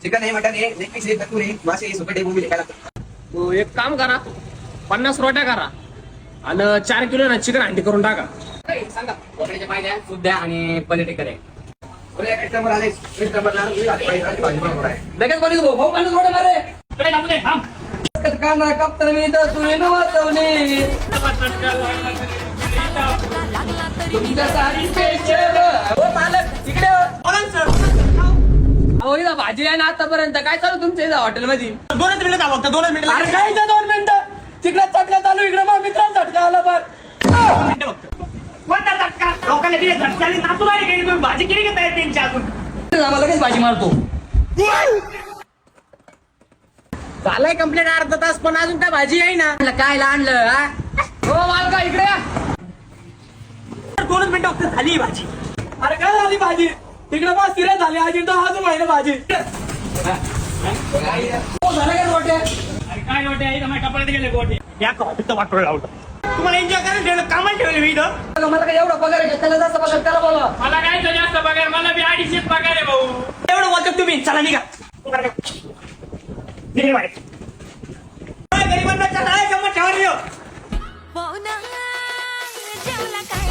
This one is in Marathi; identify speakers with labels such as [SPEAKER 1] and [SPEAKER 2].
[SPEAKER 1] चिकन आहे, मटन आहे, लेग पीस आहे, तंदूर आहे, मासे आहे, सुकट आहे, बोंबील आहे, काय लागतं?
[SPEAKER 2] तो एक काम करा, 50 रोट्या करा आणि 4 किलो ना चिकन हंडी करून टाका.
[SPEAKER 1] सांगा बोकड्याच्या पायद्या सुद्धा आणि पनीर टिक्का आहे. कस्टमर आले, कस्टमरला भाजी बनवणार आहे. लगेच बोलू भाऊ, भाऊ 50 रोट्या मारे.
[SPEAKER 2] कडे टाकू दे, थांब.
[SPEAKER 1] कांदा कापताना मी तर तुझे न वाचवणे तुमच्या साडीचे शेर. हो मालक इकडे हो. अहो इथं भाजी आहे ना आतापर्यंत. काय चालू तुमच्या इथं हॉटेलमध्ये?
[SPEAKER 2] 2 मिनिटं थांब, फक्त 2 मिनिटं.
[SPEAKER 1] अरे काय इथं 2 मिनिटं? चिकनात चटका चालू इकडे. मग मित्रांचा झटका आला पण.
[SPEAKER 2] 2 मिनिटं फक्त. कोणता झटका? लोकांना दिले झटका आणि नातूबाई केली, तुम्ही भाजी केली का तयार त्यांची अजून?
[SPEAKER 1] आम्हाला लगेच भाजी मारतो.
[SPEAKER 2] झालाय कंप्लेंट अर्धा तास, पण अजून काय भाजी आहे ना.
[SPEAKER 1] काय आणलं हा? हो मालका इकडे या.
[SPEAKER 2] 2 मिनिटं फक्त झाली ही भाजी.
[SPEAKER 1] अरे काय झाली भाजी? तिकडे मग सिरियस झाली आजी तर अजून आहे ना भाजी. हो झालं काय रोटे?
[SPEAKER 2] अरे काय गोटे आहे, माझ्या कपड्यात गेले गोटे. या कॉफीचं वाटोळ लावलं. तुम्हाला एन्जॉय करायला ठेवलं, कामाला ठेवले मी इथं.
[SPEAKER 1] मला काय एवढा पगार आहे? त्याला जास्त पगार त्याला बोला.
[SPEAKER 2] मला काय तर जास्त पगार, मला बी 250 पगार आहे भाऊ. एवढं बोलतो तुम्ही, चला निघा. निघा बाहेर. गरीबांना चला, गंमत ठेवा रे.
[SPEAKER 3] जेवला काय